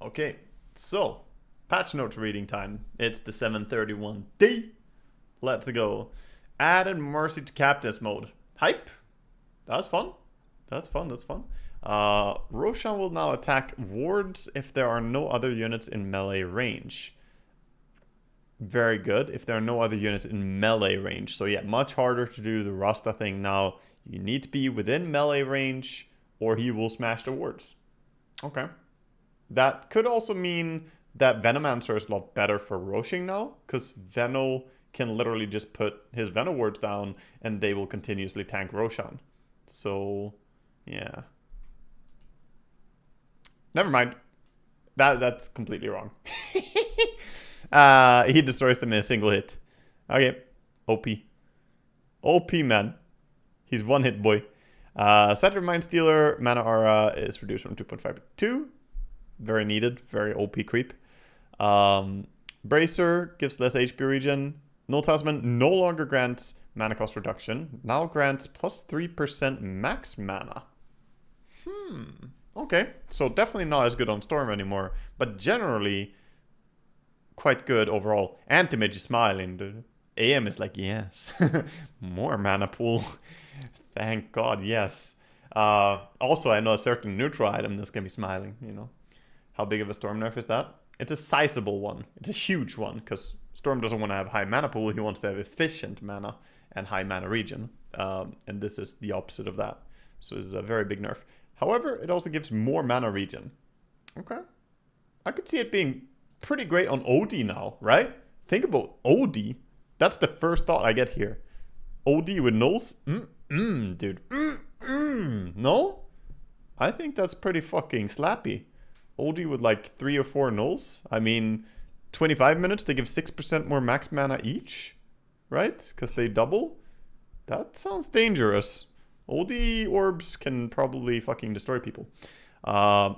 Okay, so patch notes reading time. It's the 7:31D. Let's go. Added Mercy to Captain's mode. Hype. That's fun. That's fun. Roshan will now attack wards if there are no other units in melee range. Very good. If there are no other units in melee range. So yeah, much harder to do the Rasta thing now. You need to be within melee range or he will smash the wards. Okay. That could also mean that Venomancer is a lot better for Roshing now, because Veno can literally just put his Veno wards down and they will continuously tank Roshan. So, yeah. Never mind. That's completely wrong. He destroys them in a single hit. Okay. OP. OP, man. He's one hit boy. Saturn Mind Stealer, Mana Aura is reduced from 2.5 to 2. Very needed. Very OP creep. Bracer gives less HP regen. Null Talisman no longer grants mana cost reduction. Now grants plus 3% max mana. Okay. So definitely not as good on Storm anymore. But generally quite good overall. Anti-Mage is smiling, dude. AM is like, yes. More mana pool. Thank God, yes. Also, I know a certain neutral item that's going to be smiling, you know. How big of a Storm nerf is that? It's a sizable one. It's a huge one, because Storm doesn't want to have high mana pool. He wants to have efficient mana and high mana regen. And this is the opposite of that. So this is a very big nerf. However, it also gives more mana regen. Okay. I could see it being pretty great on OD now, right? Think about OD. That's the first thought I get here. OD with nulls? Dude. No? I think that's pretty fucking slappy. OD with like 3 or 4 nulls. I mean, 25 minutes, they give 6% more max mana each, right? Because they double. That sounds dangerous. OD orbs can probably fucking destroy people.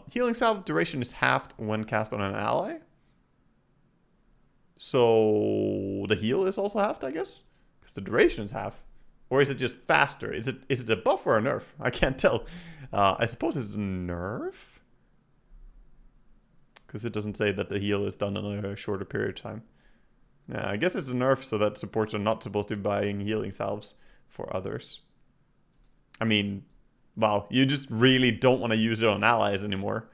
Healing Salve duration is halved when cast on an ally. So the heal is also halved, I guess? Because the duration is half. Or is it just faster? Is it a buff or a nerf? I can't tell. I suppose it's a nerf. Because it doesn't say that the heal is done in a shorter period of time. Yeah, I guess it's a nerf so that supports are not supposed to be buying healing salves for others. I mean, wow, you just really don't want to use it on allies anymore.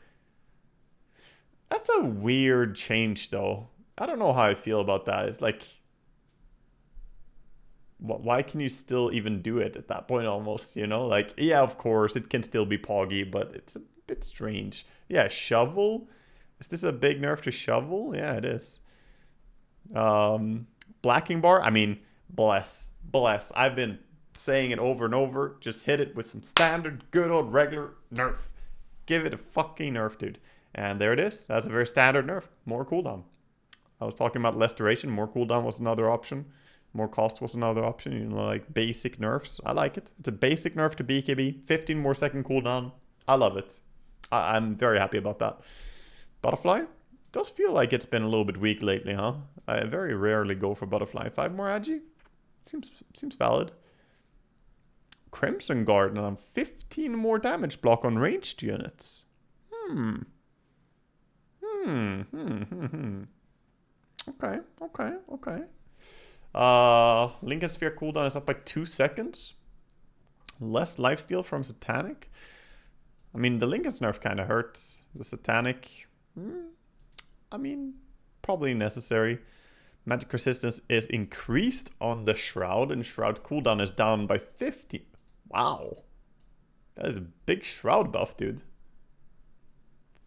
That's a weird change though. I don't know how I feel about that. It's like, why can you still even do it at that point almost, you know? Like, yeah, of course, it can still be poggy, but it's a bit strange. Yeah, Shovel. Is this a big nerf to Shovel? Yeah, it is. Blacking Bar, I mean, bless. I've been saying it over and over. Just hit it with some standard, good old regular nerf. Give it a fucking nerf, dude. And there it is. That's a very standard nerf. More cooldown. I was talking about less duration. More cooldown was another option. More cost was another option. You know, like basic nerfs. I like it. It's a basic nerf to BKB. 15 more second cooldown. I love it. I'm very happy about that. Butterfly? Does feel like it's been a little bit weak lately, huh? I very rarely go for Butterfly. 5 more agi? Seems valid. Crimson Guard. Now 15 more damage block on ranged units. Okay. Lincoln Sphere cooldown is up by 2 seconds. Less lifesteal from Satanic. I mean, the Lincoln's nerf kind of hurts. The Satanic, I mean, probably necessary. Magic resistance is increased on the Shroud, and Shroud's cooldown is down by 50. Wow. That is a big Shroud buff, dude.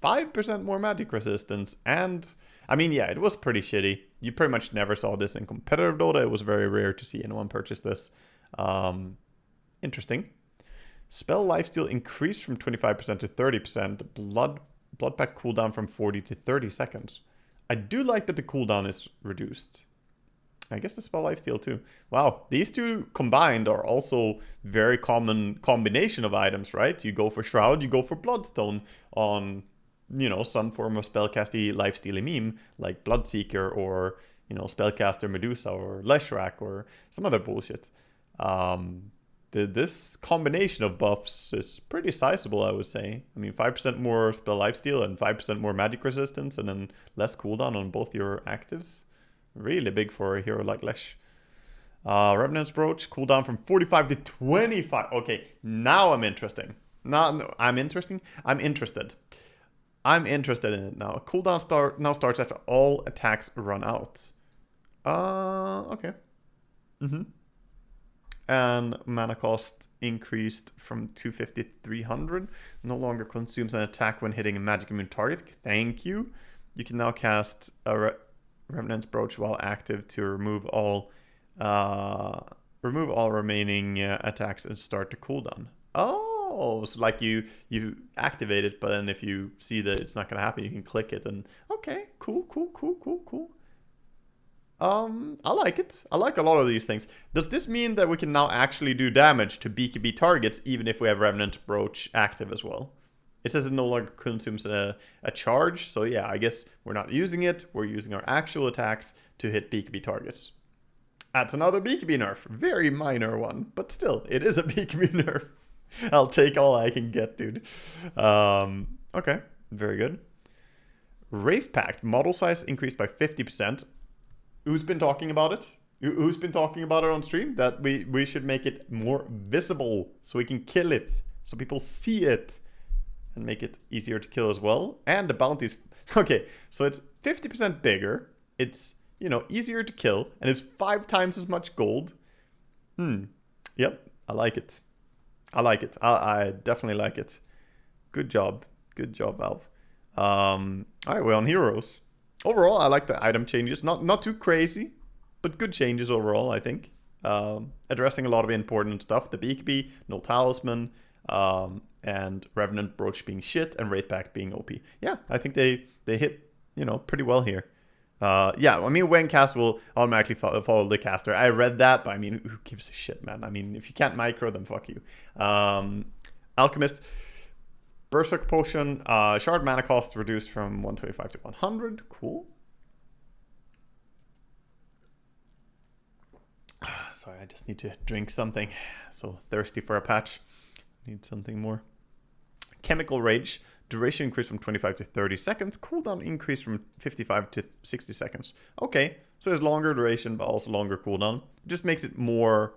5% more magic resistance, and I mean, yeah, it was pretty shitty. You pretty much never saw this in competitive Dota. It was very rare to see anyone purchase this. Interesting. Spell lifesteal increased from 25% to 30%. Blood Pact cooldown from 40 to 30 seconds. I do like that the cooldown is reduced. I guess the spell lifesteal too. Wow, these two combined are also very common combination of items, right? You go for Shroud, you go for Bloodstone on, you know, some form of spellcasty lifestealy meme like Bloodseeker or, you know, Spellcaster Medusa or Leshrac or some other bullshit. this combination of buffs is pretty sizable, I would say. I mean, 5% more spell lifesteal and 5% more magic resistance, and then less cooldown on both your actives. Really big for a hero like Lesh. Revenant's Brooch, cooldown from 45 to 25. Okay, now I'm interested. No, I'm interested. I'm interested in it now. Cooldown now starts after all attacks run out. Okay. And mana cost increased from 250 to 300. No longer consumes an attack when hitting a magic immune target. Thank you. You can now cast a Remnant's Brooch while active to remove all remaining attacks and start the cooldown. Oh, so like you activate it, but then if you see that it's not gonna happen, you can click it and okay, cool. I like it. I like a lot of these things. Does this mean that we can now actually do damage to BKB targets even if we have Revenant Brooch active as well? It says it no longer consumes a charge, so yeah, I guess we're not using it. We're using our actual attacks to hit BKB targets. That's another BKB nerf. Very minor one, but still, it is a BKB nerf. I'll take all I can get, dude. Okay, very good. Wraith Pact, model size increased by 50%. Who's been talking about it? Who's been talking about it on stream? That we should make it more visible so we can kill it, so people see it, and make it easier to kill as well. And the bounties. Okay, so it's 50% bigger. It's, you know, easier to kill, and it's 5 times as much gold. Yep, I like it. I definitely like it. Good job, Valve. All right, we're on heroes. Overall, I like the item changes. Not too crazy, but good changes overall, I think. Addressing a lot of important stuff. The BKB, no talisman, and Revenant Brooch being shit, and Wraith Pact being OP. Yeah, I think they hit, you know, pretty well here. Yeah, I mean, when cast will automatically follow the caster. I read that, but I mean, who gives a shit, man? I mean, if you can't micro, then fuck you. Alchemist. Berserk Potion, shard mana cost reduced from 125 to 100. Cool. Sorry, I just need to drink something. So thirsty for a patch. Need something more. Chemical Rage, duration increased from 25 to 30 seconds. Cooldown increased from 55 to 60 seconds. Okay, so there's longer duration, but also longer cooldown. It just makes it more,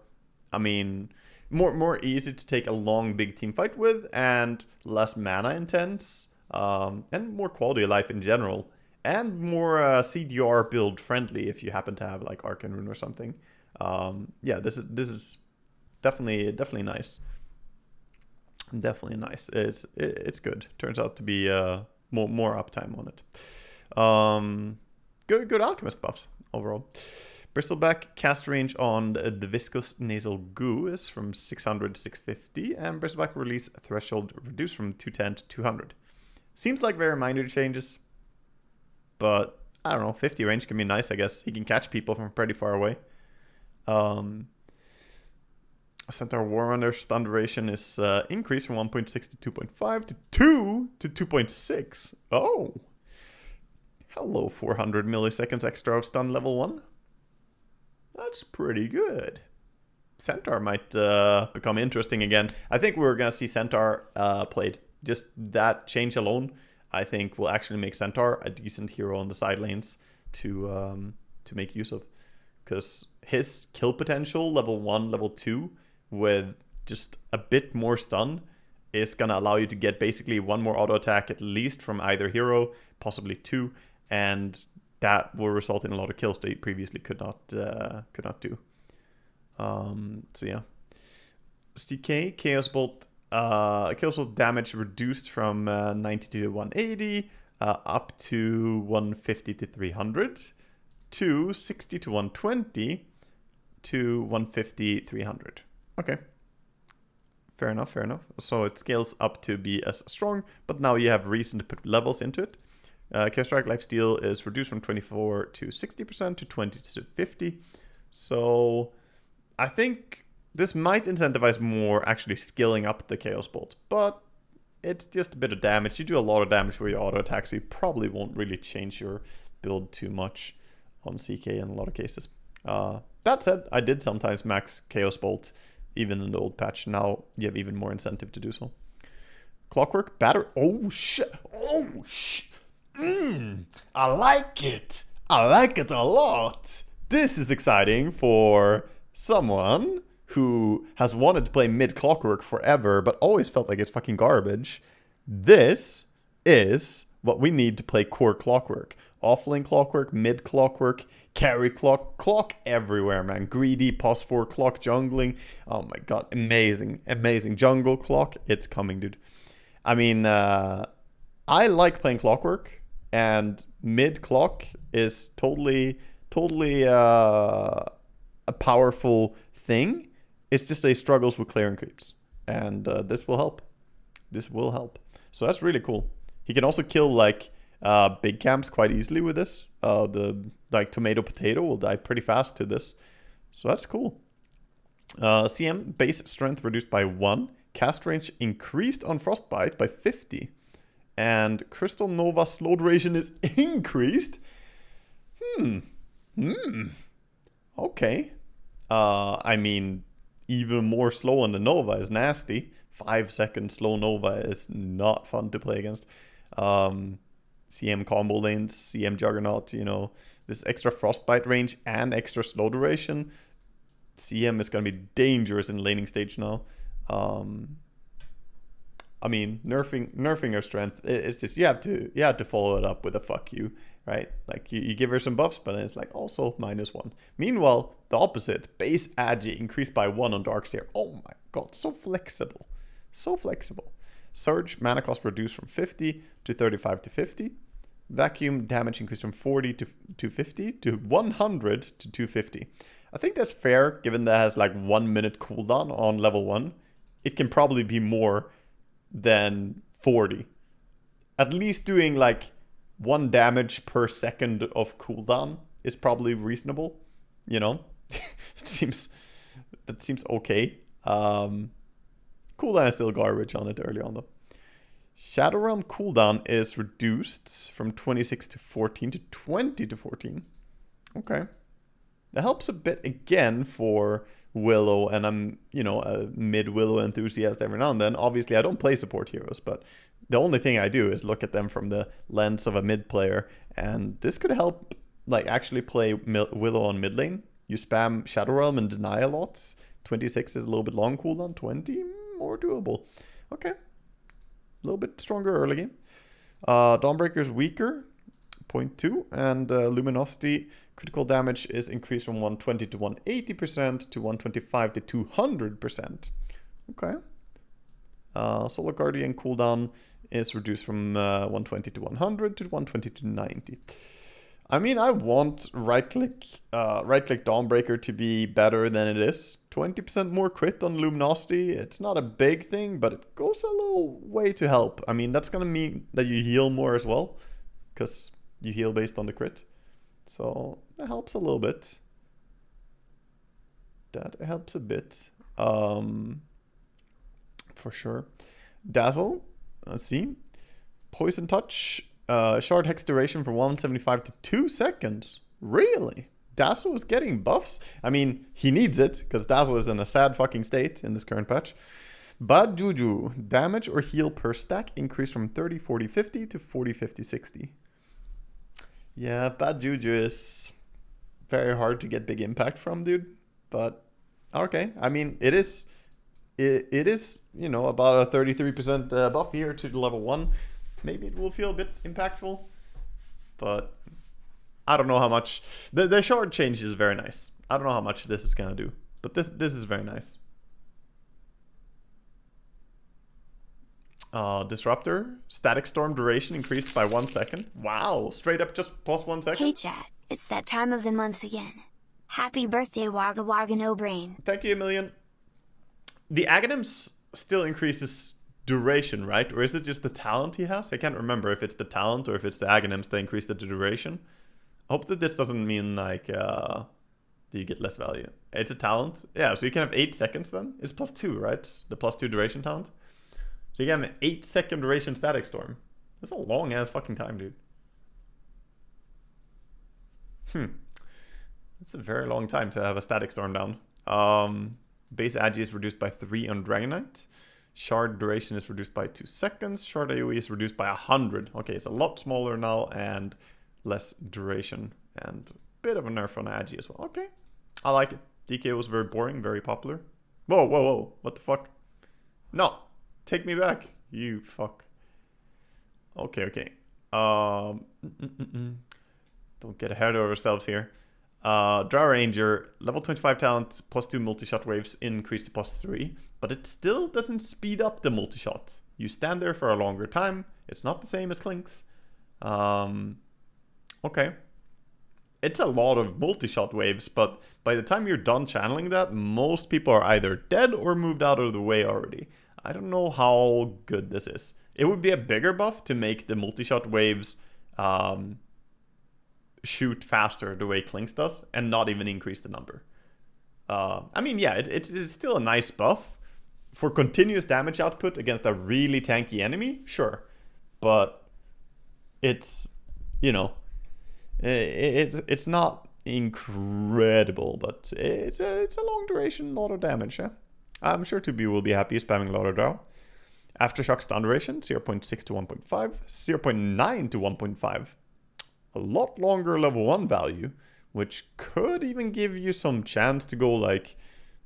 I mean, more easy to take a long big team fight with, and less mana intense, and more quality of life in general, and more CDR build friendly if you happen to have like Arcane Rune or something. Yeah, this is definitely nice. Definitely nice. It's good. Turns out to be more uptime on it. Good Alchemist buffs overall. Bristleback cast range on the Viscous Nasal Goo is from 600 to 650, and Bristleback release threshold reduced from 210 to 200. Seems like very minor changes, but I don't know, 50 range can be nice, I guess. He can catch people from pretty far away. Centaur Warrunner stun duration is increased from 1.6 to 2.5 to 2 to 2.6. Oh! Hello, 400 milliseconds extra of stun level 1. That's pretty good. Centaur might become interesting again. I think we're going to see Centaur played. Just that change alone, I think, will actually make Centaur a decent hero on the side lanes to make use of. Because his kill potential, level 1, level 2, with just a bit more stun, is going to allow you to get basically 1 more auto attack at least from either hero, possibly 2, and that will result in a lot of kills that you previously could not do. So yeah. CK, Chaos Bolt damage reduced from 90 to 180, up to 150 to 300, to 60 to 120, to 150, 300. Okay. Fair enough. So it scales up to be as strong, but now you have reason to put levels into it. Chaos Strike Lifesteal is reduced from 24 to 60% to 20 to 50. So I think this might incentivize more actually skilling up the Chaos Bolt, but it's just a bit of damage. You do a lot of damage with your auto attack, so you probably won't really change your build too much on CK in a lot of cases. That said, I did sometimes max Chaos Bolt even in the old patch. Now you have even more incentive to do so. Clockwork, battery. Oh shit! Oh shit! I like it. I like it a lot. This is exciting for someone who has wanted to play mid Clockwork forever, but always felt like it's fucking garbage. This is what we need to play core Clockwork. Offlane Clockwork, mid Clockwork, carry clock everywhere, man. Greedy, +4 clock, jungling. Oh my god, amazing, amazing. Jungle clock, it's coming, dude. I mean, I like playing Clockwork, and mid clock is totally a powerful thing. It's just that he struggles with clearing creeps, and this will help. This will help. So that's really cool. He can also kill like big camps quite easily with this. The like tomato potato will die pretty fast to this, so that's cool. CM base strength reduced by 1. Cast range increased on Frostbite by 50. And Crystal Nova slow duration is increased. Okay. I mean, even more slow on the Nova is nasty. 5-second slow Nova is not fun to play against. CM combo lanes, CM Juggernaut, you know, this extra Frostbite range and extra slow duration. CM is going to be dangerous in laning stage now. I mean, nerfing her strength, it's just you have to follow it up with a fuck you, right? Like you give her some buffs, but then it's like also -1. Meanwhile, the opposite, base agi increased by 1 on Darkseer. Oh my god, so flexible, so flexible. Surge mana cost reduced from 50 to 35 to 50. Vacuum damage increased from 40 to 250 to 100 to 250. I think that's fair, given that it has like 1 minute cooldown on level 1. It can probably be more than 40. At least doing like 1 damage per second of cooldown is probably reasonable, you know? That seems okay. Cooldown is still garbage on it early on though. Shadow Realm cooldown is reduced from 26 to 14 to 20 to 14. Okay. That helps a bit again for Willow, and I'm, you know, a mid-Willow enthusiast every now and then. Obviously, I don't play support heroes, but the only thing I do is look at them from the lens of a mid player, and this could help, like, actually play Willow on mid lane. You spam Shadow Realm and deny a lot. 26 is a little bit long cooldown. 20, more doable. Okay. A little bit stronger early game. Dawnbreaker is weaker, 0.2, and Luminosity critical damage is increased from 120 to 180% to 125 to 200%. Okay. Solar Guardian cooldown is reduced from 120 to 100 to 120 to 90. I mean, I want right-click Dawnbreaker to be better than it is. 20% more crit on Luminosity. It's not a big thing, but it goes a little way to help. I mean, that's going to mean that you heal more as well, because you heal based on the crit. So that helps a little bit. That helps a bit. For sure. Dazzle. Let's see. Poison Touch. Short hex duration from 175 to 2 seconds. Really? Dazzle is getting buffs? I mean, he needs it, because Dazzle is in a sad fucking state in this current patch. Bad Juju. Damage or heal per stack increased from 30, 40, 50 to 40, 50, 60. Yeah, Bad Juju is very hard to get big impact from, dude. But, okay. I mean, it is, you know, about a 33% buff here to the level 1. Maybe it will feel a bit impactful. But I don't know how much. The short change is very nice. I don't know how much this is going to do. But this is very nice. Disruptor. Static Storm duration increased by 1 second. Wow. Straight up just plus 1 second. Hey chat. It's that time of the month again. Happy birthday, Waga no brain. Thank you a million. The Aghanims still increases duration, right? Or is it just the talent he has? I can't remember if it's the talent or if it's the Aghanims that increase the duration. I hope that this doesn't mean like that you get less value. It's a talent. Yeah, so you can have 8 seconds then. It's +2, right? The +2 duration talent. So you get an 8-second duration Static Storm. That's a long ass fucking time, dude. It's a very long time to have a Static Storm down. Base agi is reduced by 3 on Dragonite. Shard duration is reduced by 2 seconds. Shard AoE is reduced by 100. Okay, it's a lot smaller now and less duration. And a bit of a nerf on agi as well. Okay, I like it. DK was very boring, very popular. Whoa, whoa, whoa. What the fuck? No, take me back, you fuck. Okay, okay. Don't get ahead of ourselves here. Drow Ranger, level 25 talent, plus 2 multi-shot waves, increased to plus 3. But it still doesn't speed up the multi-shot. You stand there for a longer time. It's not the same as Clink's. Okay. It's a lot of multi-shot waves, but by the time you're done channeling that, most people are either dead or moved out of the way already. I don't know how good this is. It would be a bigger buff to make the multi-shot waves shoot faster the way Clink's does, and not even increase the number. I mean, yeah, it's still a nice buff. For continuous damage output against a really tanky enemy, sure. But it's, you know, it's not incredible, but it's a long duration, lot of damage, yeah? I'm sure 2B will be happy spamming Lauder Drow. Aftershock stun duration, 0.6 to 1.5, 0.9 to 1.5. A lot longer level 1 value, which could even give you some chance to go like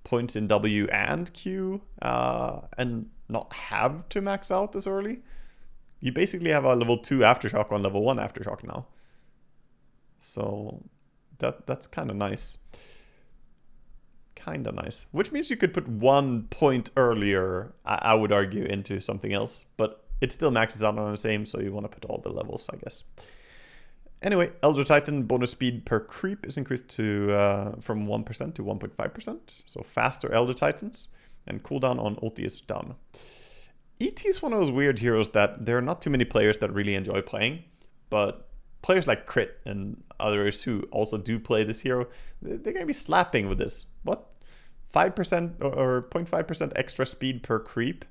points in W and Q and not have to max out as early. You basically have a level 2 Aftershock on level 1 Aftershock now. So that's kind of nice. Kind of nice. Which means you could put 1 point earlier, I would argue, into something else. But it still maxes out on the same, so you want to put all the levels, I guess. Anyway, Elder Titan bonus speed per creep is increased to from 1% to 1.5%. So faster Elder Titans. And cooldown on ulti is down. ET is one of those weird heroes that there are not too many players that really enjoy playing. But players like Crit and others who also do play this hero, they're going to be slapping with this. What? 5% or 0.5% extra speed per creep?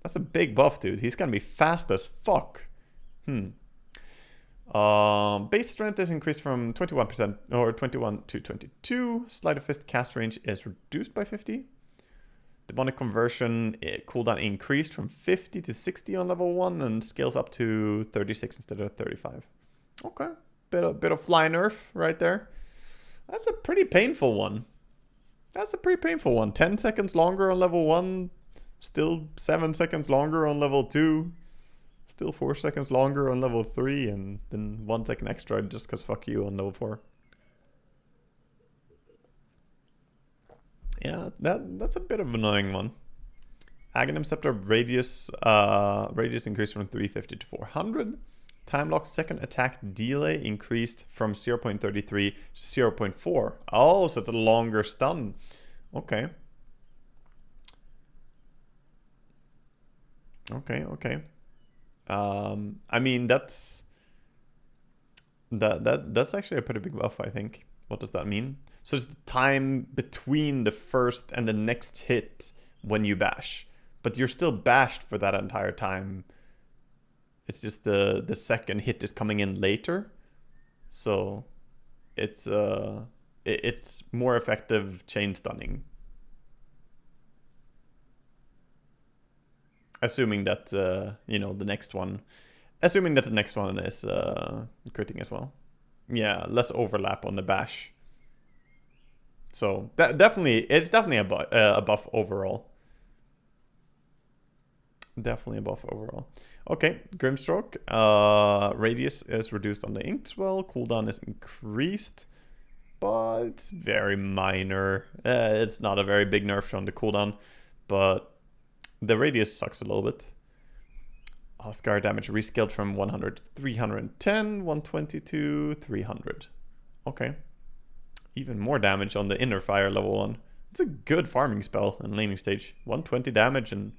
That's a big buff, dude. He's going to be fast as fuck. Base strength is increased from 21% or 21 to 22. Sleight of Fist cast range is reduced by 50. Demonic conversion cooldown increased from 50 to 60 on level 1 and scales up to 36 instead of 35. Okay, bit of fly nerf right there. That's a pretty painful one. 10 seconds longer on level 1, still 7 seconds longer on level 2. Still 4 seconds longer on level 3, and then 1 second extra just because fuck you on level 4. Yeah, that's a bit of an annoying one. Aghanim Scepter radius increased from 350 to 400. Time lock second attack delay increased from 0.33 to 0.4. Oh, so it's a longer stun. Okay. Okay. I mean, that's actually a pretty big buff, I think. What does that mean? So it's the time between the first and the next hit when you bash, but you're still bashed for that entire time. It's just the second hit is coming in later, so it's more effective chain stunning. Assuming that, the next one is critting as well. Yeah, less overlap on the bash. So it's definitely a buff overall. Definitely a buff overall. Okay, Grimstroke. Radius is reduced on the Inkswell. Cooldown is increased, but it's very minor. It's not a very big nerf on the cooldown, but the radius sucks a little bit. Scar damage rescaled from 100 to 310, 120 to 300. Okay. Even more damage on the inner fire level 1. It's a good farming spell in laning stage. 120 damage, and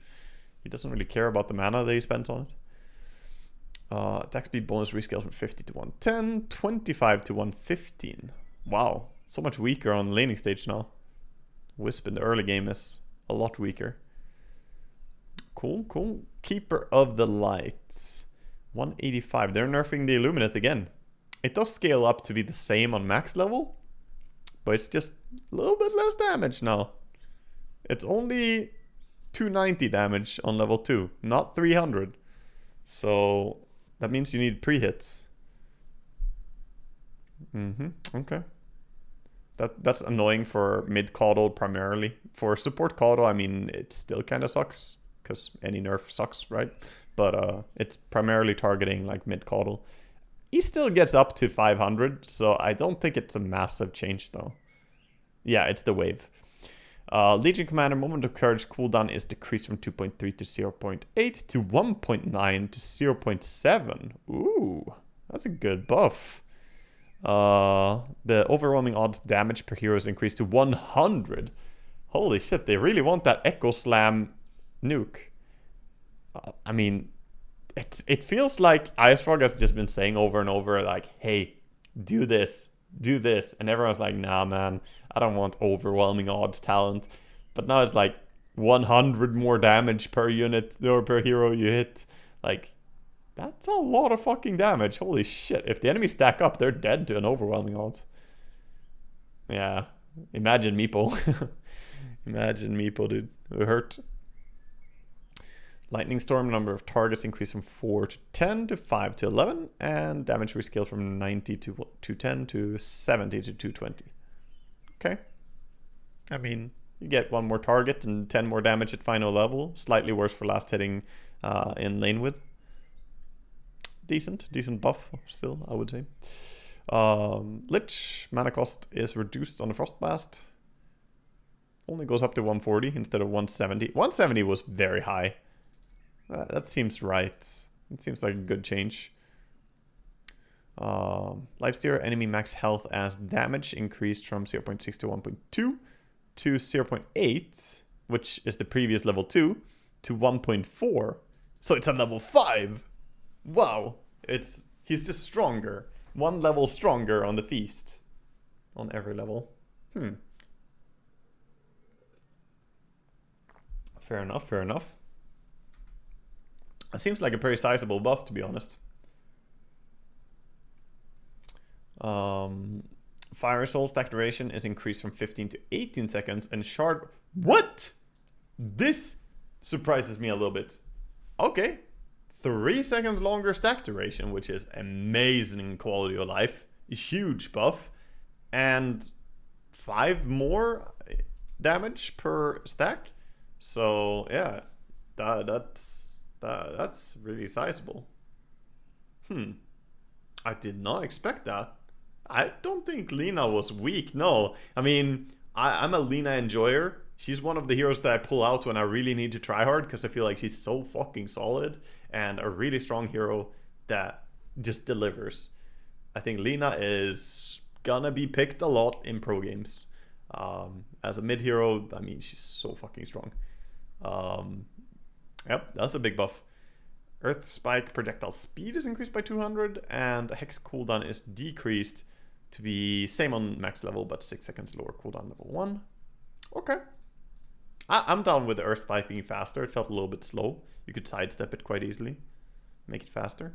he doesn't really care about the mana they spent on it. Attack speed bonus rescaled from 50 to 110, 25 to 115. Wow, so much weaker on laning stage now. Wisp in the early game is a lot weaker. Cool. Keeper of the Lights. 185. They're nerfing the Illuminate again. It does scale up to be the same on max level, but it's just a little bit less damage now. It's only 290 damage on level 2, not 300. So that means you need pre-hits. Okay. That's annoying for mid caudal primarily. For support caudal, I mean, it still kind of sucks because any nerf sucks, right? But it's primarily targeting like mid caudal. He still gets up to 500, so I don't think it's a massive change though. Yeah, it's the wave. Legion Commander Moment of Courage cooldown is decreased from 2.3 to 0.8 to 1.9 to 0.7. Ooh, that's a good buff. The overwhelming odds damage per hero is increased to 100. Holy shit, they really want that Echo Slam nuke. I mean, it feels like IceFrog has just been saying over and over, like, hey, do this. And everyone's like, nah, man, I don't want overwhelming odds talent. But now it's like 100 more damage per unit or per hero you hit. Like, that's a lot of fucking damage. Holy shit. If the enemies stack up, they're dead to an overwhelming odds. Yeah. Imagine Meepo. Imagine Meepo, dude. It would hurt. Lightning Storm number of targets increased from 4 to 10 to 5 to 11. And damage rescale from 90 to 210 to 70 to 220. Okay. I mean, you get 1 more target and 10 more damage at final level. Slightly worse for last hitting in lane width. Decent buff still, I would say. Lich mana cost is reduced on the Frost Blast. Only goes up to 140 instead of 170. 170 was very high. That seems right. It seems like a good change. Lifesteal enemy max health as damage increased from 0.6 to 1.2 to 0.8, which is the previous level 2, to 1.4. So it's a level 5. Wow, he's just stronger. 1 level stronger on the feast. On every level. Fair enough. It seems like a pretty sizable buff, to be honest. Fire Soul stack duration is increased from 15 to 18 seconds, and Shard... What? This surprises me a little bit. Okay. 3 seconds longer stack duration, which is amazing quality of life. A huge buff. And 5 more damage per stack. So, yeah. That's really sizable. I did not expect that. I don't think Lina was weak, no. I mean, I'm a Lina enjoyer. She's one of the heroes that I pull out when I really need to try hard because I feel like she's so fucking solid and a really strong hero that just delivers. I think Lina is gonna be picked a lot in pro games. As a mid hero, I mean, she's so fucking strong. Yep, that's a big buff. Earth Spike projectile speed is increased by 200, and Hex cooldown is decreased to be same on max level, but 6 seconds lower cooldown level 1. Okay. I'm down with the Earth Spike being faster. It felt a little bit slow. You could sidestep it quite easily. Make it faster.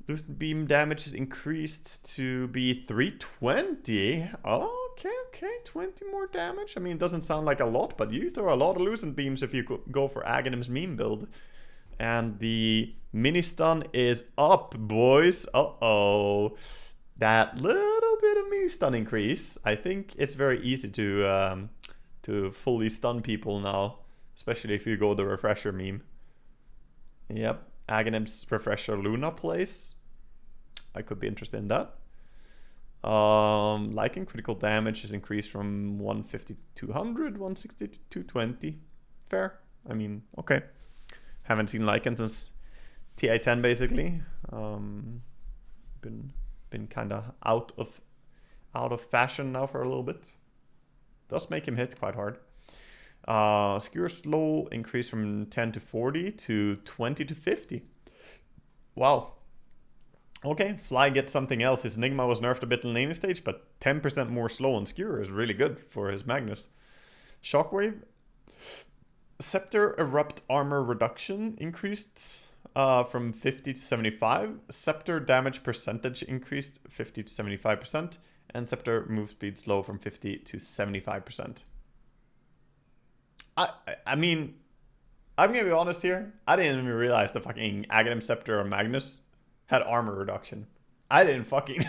Lucent Beam damage is increased to be 320. Okay, 20 more damage. I mean, it doesn't sound like a lot, but you throw a lot of Lucent Beams if you go for Aghanim's meme build. And the mini stun is up, boys. Uh-oh. That little bit of mini stun increase. I think it's very easy to fully stun people now, especially if you go the refresher meme. Yep, Aghanim's refresher Luna plays. I could be interested in that. Lycan critical damage is increased from 150 to 200, 160 to 220. Fair. I mean, okay. Haven't seen Lycan since TI10 basically. Been kind of out of fashion now for a little bit. Does make him hit quite hard. Skewer slow increase from 10 to 40 to 20 to 50. Wow. Okay, Fly gets something else. His Enigma was nerfed a bit in laning stage, but 10% more slow on Skewer is really good for his Magnus. Shockwave. Scepter Erupt armor reduction increased from 50 to 75. Scepter damage percentage increased 50 to 75%. And Scepter move speed slow from 50 to 75%. I mean, I'm gonna be honest here. I didn't even realize the fucking Aghanim Scepter or Magnus had armor reduction. I didn't fucking.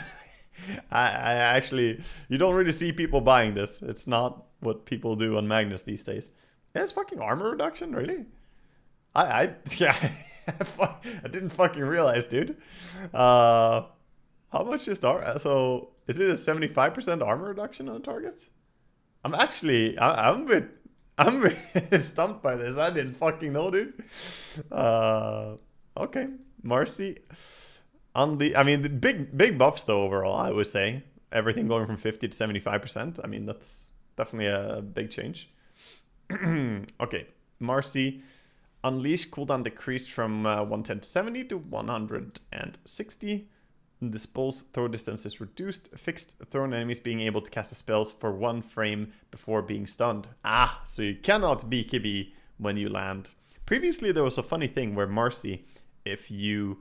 I actually, you don't really see people buying this. It's not what people do on Magnus these days. Yeah, it's fucking armor reduction, really? Yeah, I didn't fucking realize, dude. How much is so is it a 75% armor reduction on the targets? I'm actually, I'm a bit stumped by this. I didn't fucking know, dude. Okay, Marcy. I mean, the big buffs though overall. I would say everything going from 50 to 75%. I mean, that's definitely a big change. Okay, Marcy. Unleash cooldown decreased from 110 to 70 to 160. Dispose throw distance is reduced. Fixed thrown enemies being able to cast the spells for 1 frame before being stunned. Ah, so you cannot BKB when you land. Previously, there was a funny thing where Marcy, if you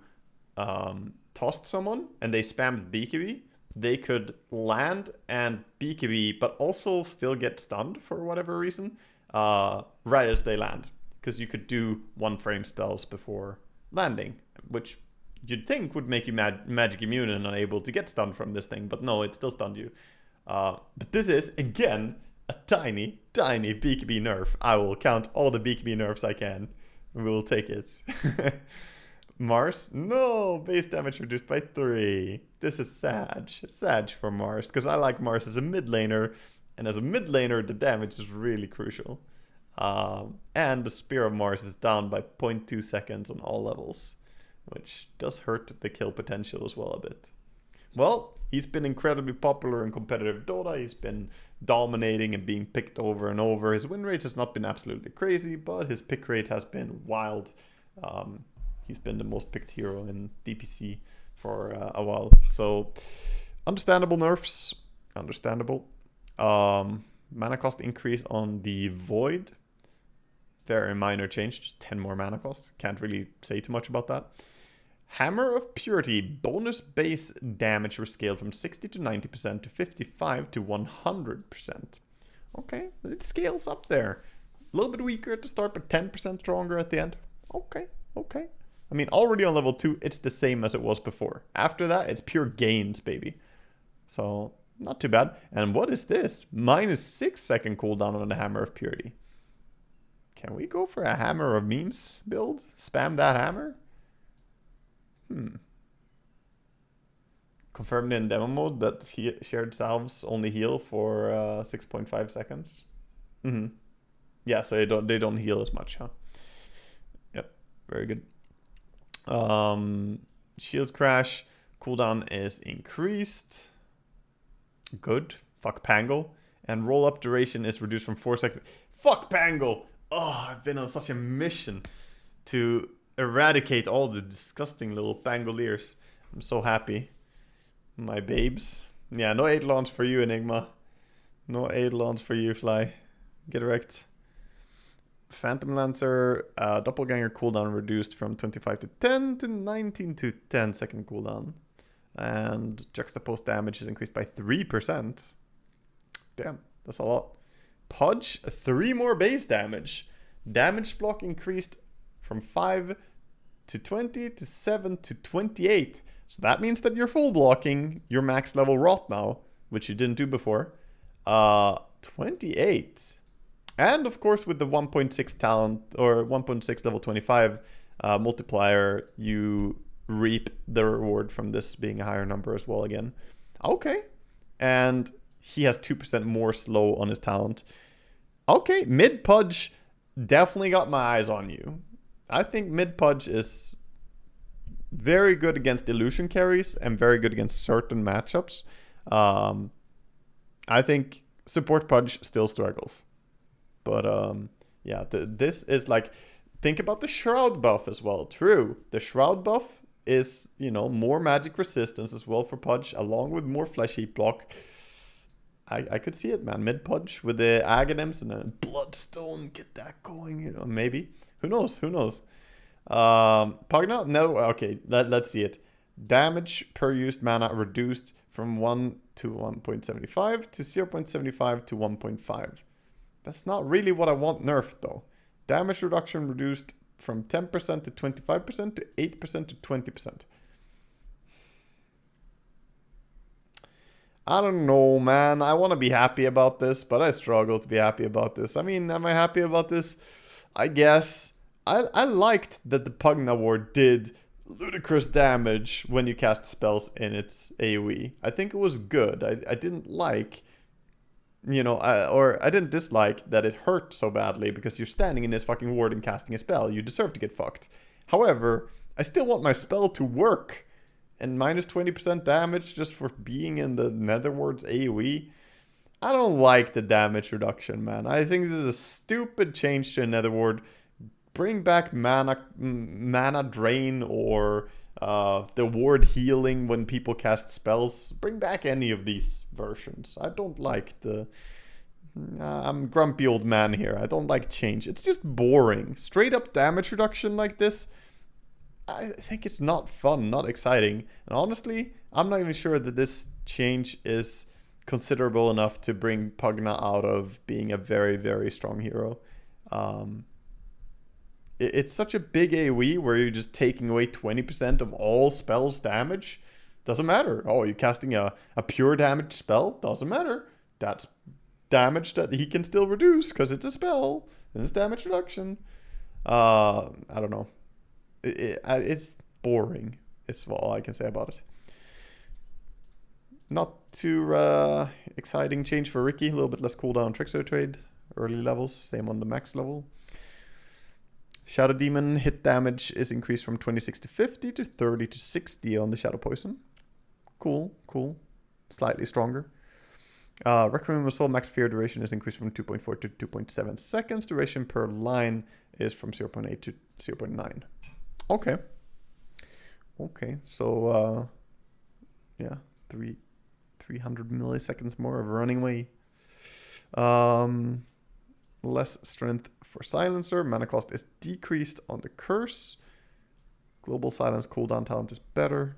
tossed someone and they spammed BKB, they could land and BKB, but also still get stunned for whatever reason, right as they land. Because you could do 1 frame spells before landing, which you'd think would make you magic immune and unable to get stunned from this thing, but no, it still stunned you. But this is, again, a tiny, tiny BKB nerf. I will count all the BKB nerfs I can. We will take it. Mars? No, base damage reduced by 3. This is sad. Sad for Mars, because I like Mars as a mid laner, and as a mid laner, the damage is really crucial. And the Spear of Mars is down by 0.2 seconds on all levels, which does hurt the kill potential as well a bit. Well, he's been incredibly popular in competitive Dota. He's been dominating and being picked over and over. His win rate has not been absolutely crazy, but his pick rate has been wild. He's been the most picked hero in DPC for a while. So, understandable nerfs. Understandable. Mana cost increase on the Void. Very minor change, just 10 more mana cost. Can't really say too much about that. Hammer of Purity, bonus base damage rescaled from 60 to 90% to 55 to 100%. Okay, it scales up there. A little bit weaker at the start, but 10% stronger at the end. Okay. I mean, already on level 2, it's the same as it was before. After that, it's pure gains, baby. So, not too bad. And what is this? Minus 6 second cooldown on the Hammer of Purity. Can we go for a Hammer of Memes build? Spam that hammer? Confirmed in demo mode that shared salves only heal for 6.5 seconds. Yeah, so they don't heal as much, huh? Yep, very good. Shield crash cooldown is increased. Good. Fuck Pango. And roll up duration is reduced from 4 seconds. Fuck Pango! Oh, I've been on such a mission to eradicate all the disgusting little pangoliers. I'm so happy. My babes. Yeah, no 8 launch for you, Enigma. No 8 launch for you, Fly. Get wrecked. Phantom Lancer, Doppelganger cooldown reduced from 25 to 10 to 19 to 10 second cooldown. And juxtaposed damage is increased by 3%. Damn, that's a lot. Pudge, 3 more base damage. Damage block increased from 5 to 20 to 7 to 28. So that means that you're full blocking your max level rot now, which you didn't do before. 28. And of course with the 1.6 talent or 1.6 level 25 multiplier, you reap the reward from this being a higher number as well again. Okay. And he has 2% more slow on his talent. Okay, Mid Pudge definitely got my eyes on you. I think Mid Pudge is very good against illusion carries and very good against certain matchups. I think support Pudge still struggles. But yeah, this is like, think about the Shroud buff as well. True, the Shroud buff is, you know, more magic resistance as well for Pudge, along with more flesh heap block. I could see it, man. Mid Pudge with the Aghanims and a Bloodstone, get that going, you know, maybe. Who knows? Pugna? No, okay, let's see it. Damage per used mana reduced from 1 to 1.75 to 0.75 to 1.5. That's not really what I want nerfed though. Damage reduction reduced from 10% to 25% to 8% to 20%. I don't know, man. I want to be happy about this, but I struggle to be happy about this. I mean, am I happy about this? I guess. I liked that the Pugna Ward did ludicrous damage when you cast spells in its AoE. I think it was good. I didn't like, you know, I didn't dislike that it hurt so badly because you're standing in this fucking ward and casting a spell. You deserve to get fucked. However, I still want my spell to work. And minus 20% damage just for being in the Netherward's AoE. I don't like the damage reduction, man. I think this is a stupid change to a Netherward. Bring back mana drain or the ward healing when people cast spells. Bring back any of these versions. I don't like the... I'm grumpy old man here. I don't like change. It's just boring. Straight up damage reduction like this, I think it's not fun, not exciting. And honestly, I'm not even sure that this change is considerable enough to bring Pugna out of being a very, very strong hero. It's such a big AoE where you're just taking away 20% of all spells damage. Doesn't matter. Oh, you're casting a pure damage spell? Doesn't matter. That's damage that he can still reduce because it's a spell and it's damage reduction. I don't know. It's boring. It's all I can say about it. Not too exciting change for Ricky. A little bit less cooldown Trickster trade. Early levels. Same on the max level. Shadow Demon hit damage is increased from 26 to 50 to 30 to 60 on the Shadow Poison. Cool. Slightly stronger. Requiem of Soul max fear duration is increased from 2.4 to 2.7 seconds. Duration per line is from 0.8 to 0.9. Okay, so, yeah, 300 milliseconds more of running away. Less strength for Silencer. Mana cost is decreased on the Curse. Global Silence cooldown talent is better.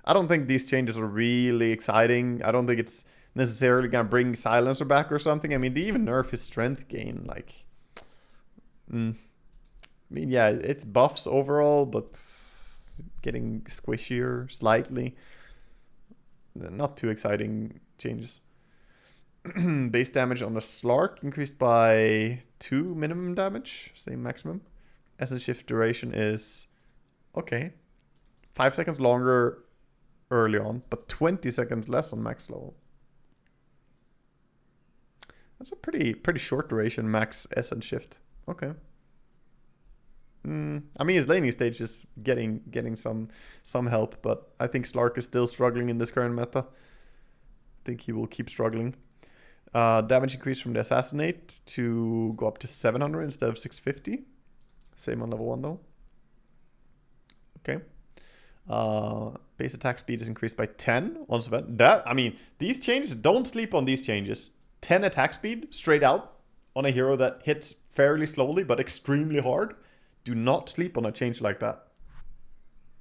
I don't think these changes are really exciting. I don't think it's necessarily going to bring Silencer back or something. I mean, they even nerf his strength gain, like... I mean, yeah, it's buffs overall, but getting squishier slightly. Not too exciting changes. Base damage on the Slark increased by 2 minimum damage, same maximum. Essence shift duration is okay. 5 seconds longer early on, but 20 seconds less on max level. That's a pretty short duration max essence shift. Okay. I mean, his laning stage is getting some help, but I think Slark is still struggling in this current meta. I think he will keep struggling. Damage increase from the Assassinate to go up to 700 instead of 650. Same on level 1 though. Okay. Base attack speed is increased by 10 on Sven. I mean, these changes, don't sleep on these changes. 10 attack speed straight out on a hero that hits fairly slowly but extremely hard. Do not sleep on a change like that.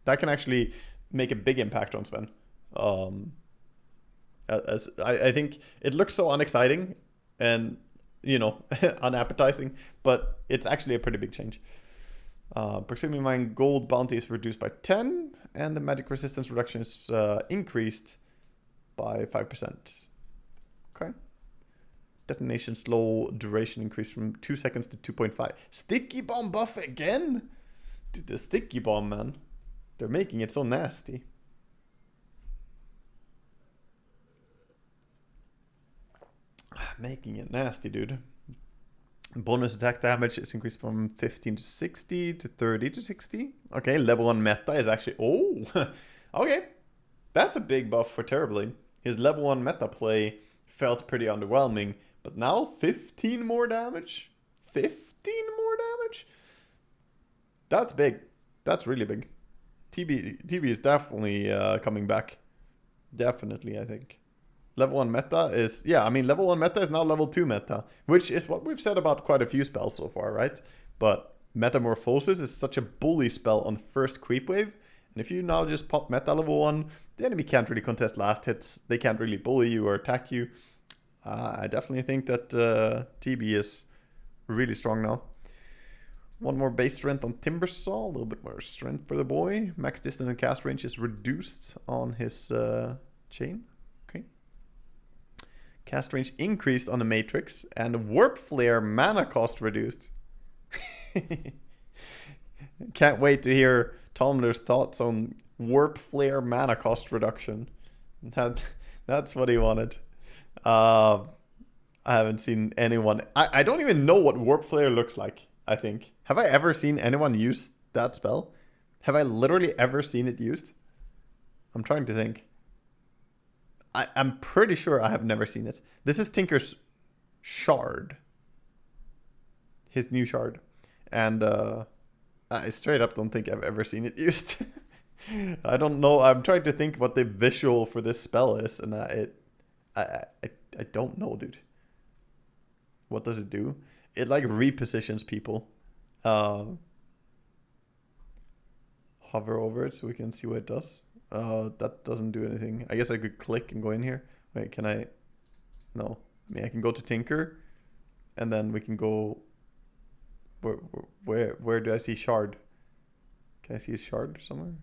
That can actually make a big impact on Sven. I think it looks so unexciting and, you know, unappetizing, but it's actually a pretty big change. Proximity Mine gold bounty is reduced by 10, and the magic resistance reduction is increased by 5%. Okay. Detonation slow duration increased from 2 seconds to 2.5. Sticky bomb buff again? Dude, the sticky bomb, man. They're making it so nasty. Making it nasty, dude. Bonus attack damage is increased from 15 to 60 to 30 to 60. Okay, level 1 meta is actually... Oh! Okay. That's a big buff for Terribly. His level 1 meta play felt pretty underwhelming. But now 15 more damage? 15 more damage? That's big. That's really big. TB is definitely coming back. Definitely, I think. Level 1 meta is... Yeah, I mean, level 1 meta is now level 2 meta. Which is what we've said about quite a few spells so far, right? But Metamorphosis is such a bully spell on the first creep wave. And if you now just pop meta level 1, the enemy can't really contest last hits. They can't really bully you or attack you. I definitely think that TB is really strong now. One more base strength on Timbersaw, a little bit more strength for the boy. Max distance and cast range is reduced on his chain. Okay. Cast range increased on the Matrix, and Warp Flare mana cost reduced. Can't wait to hear Tomler's thoughts on Warp Flare mana cost reduction. That's what he wanted. I haven't seen anyone. I don't even know what Warp Flare looks like, I think. Have I ever seen anyone use that spell? Have I literally ever seen it used? I'm trying to think. I'm pretty sure I have never seen it. This is Tinker's shard. His new shard. And I straight up don't think I've ever seen it used. I don't know. I'm trying to think what the visual for this spell is, and I don't know, dude. What does it do? It like repositions people. Hover over it so we can see what it does. That doesn't do anything. I guess I could click and go in here. Wait, can I? No. I mean, I can go to Tinker, and then we can go. Where do I see shard? Can I see a shard somewhere?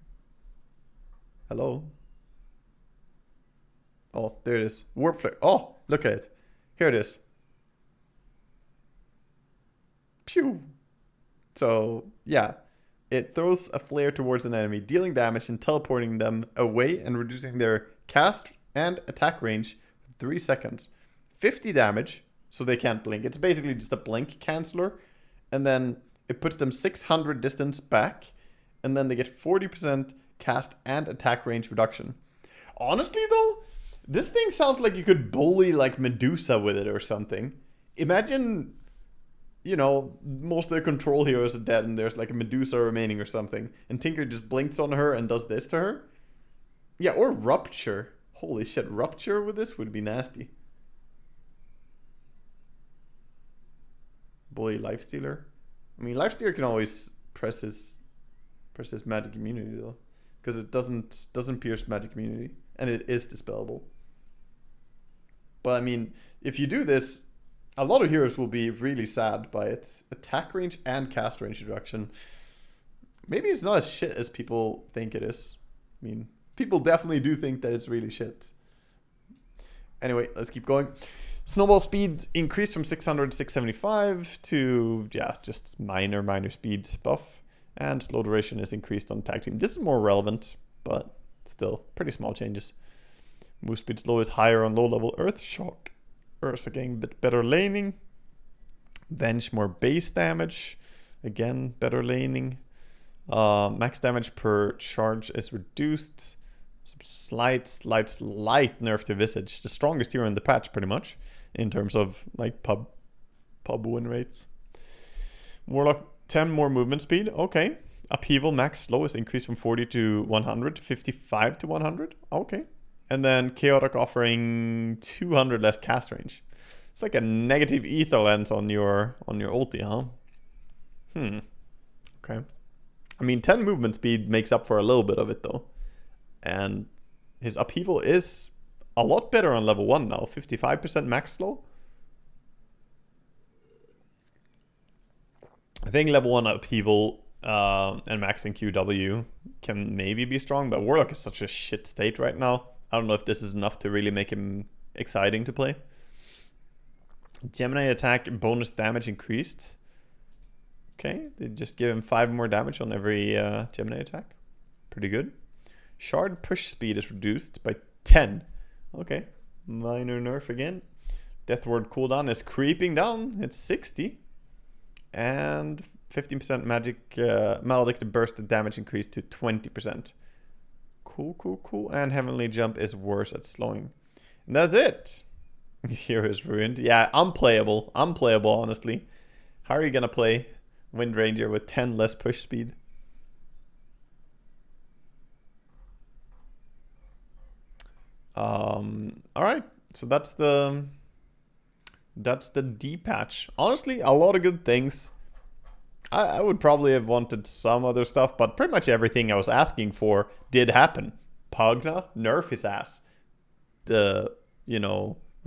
Hello? Oh, there it is. Warp Flare. Oh, look at it. Here it is. Pew. So, yeah. It throws a flare towards an enemy, dealing damage and teleporting them away and reducing their cast and attack range for 3 seconds. 50 damage, so they can't blink. It's basically just a blink canceller. And then it puts them 600 distance back. And then they get 40% cast and attack range reduction. Honestly, though, this thing sounds like you could bully like Medusa with it or something. Imagine, you know, most of the control heroes are dead and there's like a Medusa remaining or something. And Tinker just blinks on her and does this to her. Yeah, or Rupture. Holy shit, Rupture with this would be nasty. Bully Lifestealer. I mean, Lifestealer can always press his magic immunity though. Because it doesn't pierce magic immunity. And it is dispellable. But I mean, if you do this, a lot of heroes will be really sad by its attack range and cast range reduction. Maybe it's not as shit as people think it is. I mean, people definitely do think that it's really shit. Anyway, let's keep going. Snowball speed increased from 600 to 675 to, yeah, just minor speed buff. And slow duration is increased on tag team. This is more relevant, but still pretty small changes. Move speed slow is higher on low level Earth Shock. Ursa getting a bit better laning. Venge more base damage. Again, better laning. Max damage per charge is reduced. Some slight nerf to Visage. The strongest hero in the patch, pretty much, in terms of like pub win rates. Warlock 10 more movement speed. Okay. Upheaval max slow is increased from 40 to 100 to 55 to 100. Okay. And then Chaotic offering 200 less cast range. It's like a negative ether lens on your ulti, huh? Okay. I mean, 10 movement speed makes up for a little bit of it, though. And his upheaval is a lot better on level 1 now. 55% max slow. I think level 1 upheaval and maxing QW can maybe be strong, but Warlock is such a shit state right now. I don't know if this is enough to really make him exciting to play. Gemini attack bonus damage increased. Okay, they just give him 5 more damage on every Gemini attack. Pretty good. Shard push speed is reduced by 10. Okay, minor nerf again. Death Ward cooldown is creeping down. It's 60. And 15% magic maledicted burst damage increased to 20%. Cool. And Heavenly Jump is worse at slowing. And that's it. Hero is ruined. Yeah, unplayable. Unplayable, honestly. How are you going to play Wind Ranger with 10 less push speed? Alright. So that's the D patch. Honestly, a lot of good things. I would probably have wanted some other stuff, but pretty much everything I was asking for did happen. Pugna, nerf his ass. The,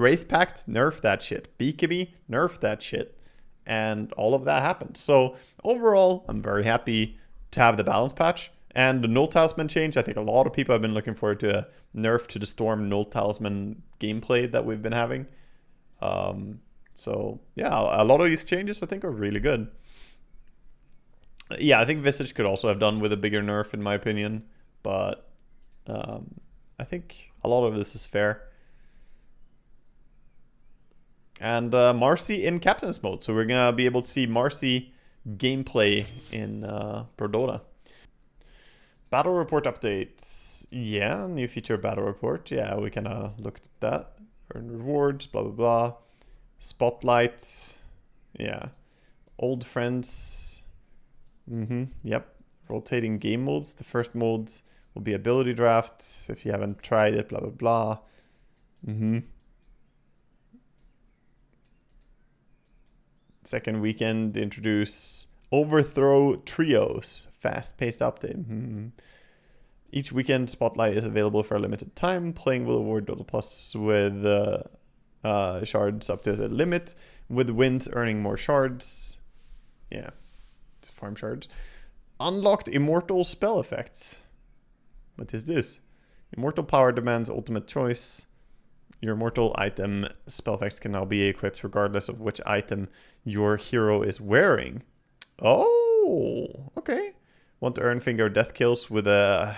Wraith Pact, nerf that shit. BKB, nerf that shit. And all of that happened. So overall, I'm very happy to have the balance patch. And the Null Talisman change, I think a lot of people have been looking forward to a nerf to the Storm Null Talisman gameplay that we've been having. So yeah, a lot of these changes I think are really good. Yeah, I think Visage could also have done with a bigger nerf in my opinion. But I think a lot of this is fair. And Marcy in Captain's mode. So we're going to be able to see Marcy gameplay in Pro Dota. Battle report updates. Yeah, new feature battle report. Yeah, we kind of looked at that. Earn rewards, blah, blah, blah. Spotlights. Yeah. Old friends. Yep. Rotating game modes. The first modes will be ability drafts. If you haven't tried it, blah, blah, blah. Second weekend, introduce Overthrow Trios. Fast-paced update. Each weekend, Spotlight is available for a limited time. Playing will award Dota Plus with shards up to the limit. With wins, earning more shards. Yeah, it's farm shards. Unlocked Immortal spell effects. What is this? Immortal power demands ultimate choice. Your immortal item spell effects can now be equipped regardless of which item your hero is wearing. Oh, okay. Want to earn Finger Death kills with a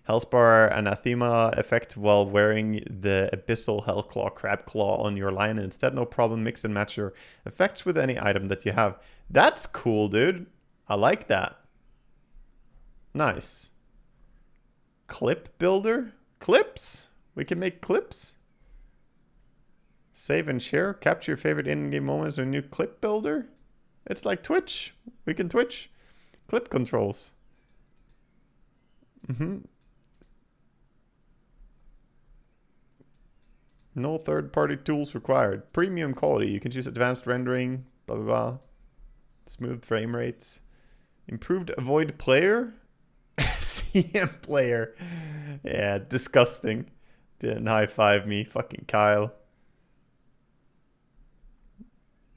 Hellspar Anathema effect while wearing the Abyssal Hellclaw Crab Claw on your line instead? No problem. Mix and match your effects with any item that you have. That's cool, dude. I like that. Nice. Clip builder? Clips? We can make clips? Save and share. Capture your favorite in-game moments or new clip builder. It's like Twitch. We can Twitch. Clip controls. No third-party tools required. Premium quality. You can choose advanced rendering. Blah, blah, blah. Smooth frame rates. Improved avoid player. CM player. Yeah, disgusting. Didn't high-five me. Fucking Kyle.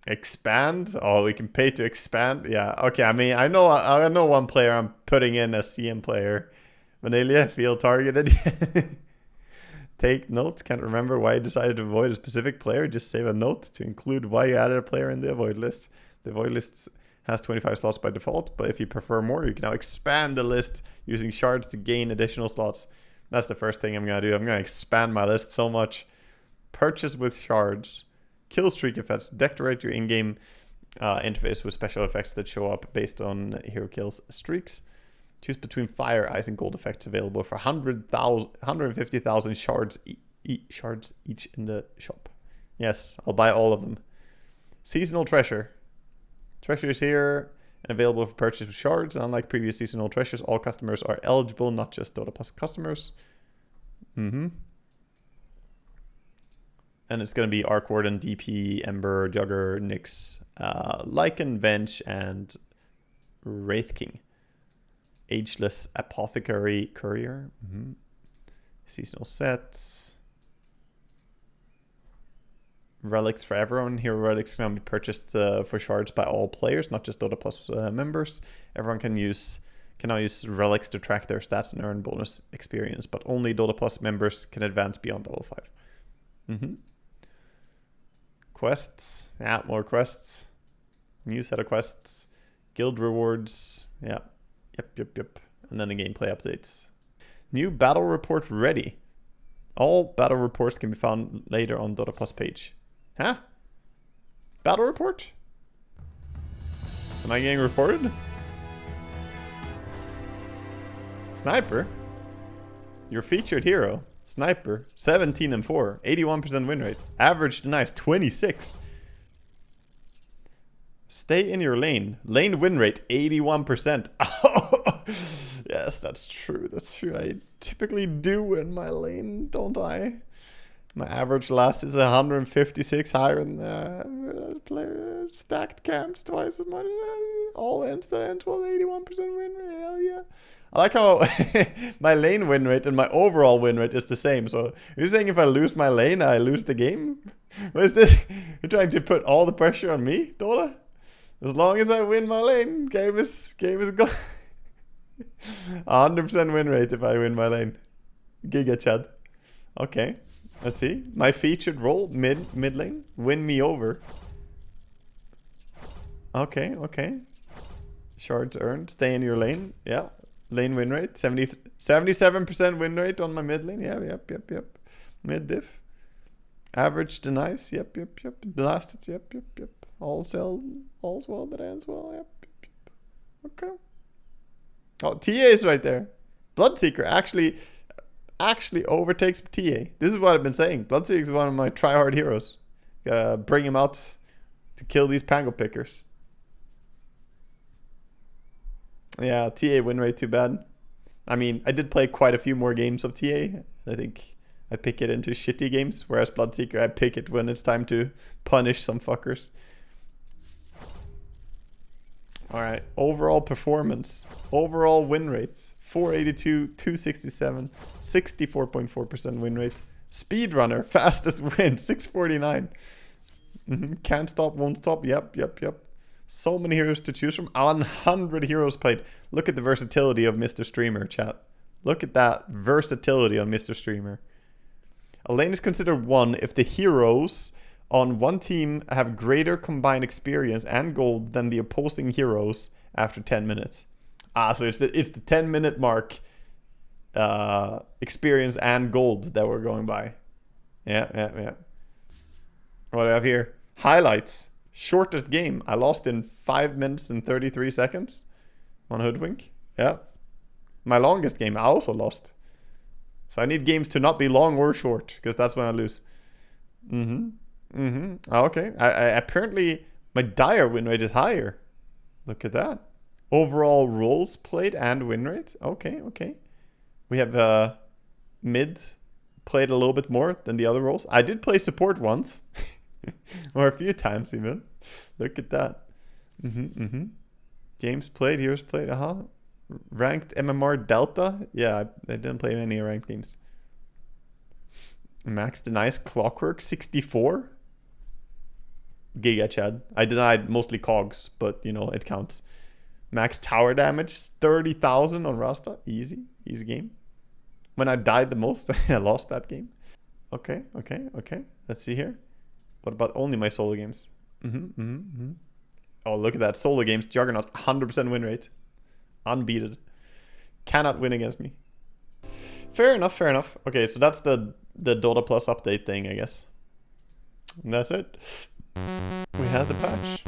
Expand? Oh, we can pay to expand? Yeah, okay, I mean, I know one player I'm putting in a CM player. Vanilla, feel targeted. Take notes, can't remember why you decided to avoid a specific player. Just save a note to include why you added a player in the avoid list. The avoid list has 25 slots by default, but if you prefer more, you can now expand the list using shards to gain additional slots. That's the first thing I'm going to do. I'm going to expand my list so much. Purchase with shards. Kill streak effects. Decorate your in-game interface with special effects that show up based on hero kills streaks. Choose between fire, ice, and gold effects available for 150,000 shards each in the shop. Yes, I'll buy all of them. Seasonal treasure. Treasure is here and available for purchase with shards. And unlike previous seasonal treasures, all customers are eligible, not just Dota Plus customers. And it's going to be Arc Warden, DP, Ember, Jugger, Nyx, Lycan, Venge, and Wraith King. Ageless Apothecary Courier. Seasonal sets. Relics for everyone. Hero relics can be purchased for shards by all players, not just Dota Plus members. Everyone can now use relics to track their stats and earn bonus experience, but only Dota Plus members can advance beyond level 5. Quests. Yeah, more quests. New set of quests. Guild rewards. Yeah. Yep. And then the gameplay updates. New battle report ready. All battle reports can be found later on Dota Plus page. Huh? Battle report? Am I getting reported? Sniper? Your featured hero. Sniper, 17 and 4, 81% win rate. Average denies 26. Stay in your lane. Lane win rate 81%. Yes, that's true. That's true. I typically do win my lane, don't I? My average last is 156, higher than player stacked camps twice as much. All ends to end 81% win rate. Hell yeah. I like how my lane win rate and my overall win rate is the same. So you're saying if I lose my lane, I lose the game? What is this? You're trying to put all the pressure on me, Dota? As long as I win my lane, game is gone. 100% win rate if I win my lane. Giga Chad. Okay, let's see. My featured role, mid lane. Win me over. Okay, okay. Shards earned. Stay in your lane. Yeah. Lane win rate. 77% win rate on my mid lane. Yeah, yep. Mid diff. Average denies. Yep. Blasted. Yep. All's well that ends well. Yep. Okay. Oh, TA is right there. Bloodseeker actually overtakes TA. This is what I've been saying. Bloodseeker is one of my try-hard heroes. Bring him out to kill these Pango pickers. Yeah, TA win rate too bad. I mean, I did play quite a few more games of TA. I think I pick it into shitty games, whereas Bloodseeker, I pick it when it's time to punish some fuckers. Alright, overall performance. Overall win rates. 482, 267, 64.4% win rate. Speedrunner, fastest win, 649. Can't stop, won't stop. Yep. So many heroes to choose from. 100 heroes played. Look at the versatility of Mr. Streamer, chat. Look at that versatility on Mr. Streamer. A lane is considered one if the heroes on one team have greater combined experience and gold than the opposing heroes after 10 minutes. So it's the 10-minute mark, experience and gold that we're going by. Yeah. What do I have here? Highlights. Shortest game. I lost in 5 minutes and 33 seconds on Hoodwink. Yeah. My longest game, I also lost. So I need games to not be long or short, because that's when I lose. Okay. I apparently my dire win rate is higher. Look at that. Overall roles played and win rate. Okay. We have mid played a little bit more than the other roles. I did play support once. Or a few times even. Look at that. Games played, heroes played. Ranked MMR Delta. Yeah, I didn't play any ranked games. Max denies Clockwork 64. Giga Chad. I denied mostly cogs, but you know it counts. Max tower damage 30,000 on Rasta. Easy game. When I died the most, I lost that game. Okay. Let's see here. What about only my solo games? Oh, look at that. Solo games. Juggernaut. 100% win rate. Unbeaten. Cannot win against me. Fair enough. Okay, so that's the Dota Plus update thing, I guess. And that's it. We had the patch.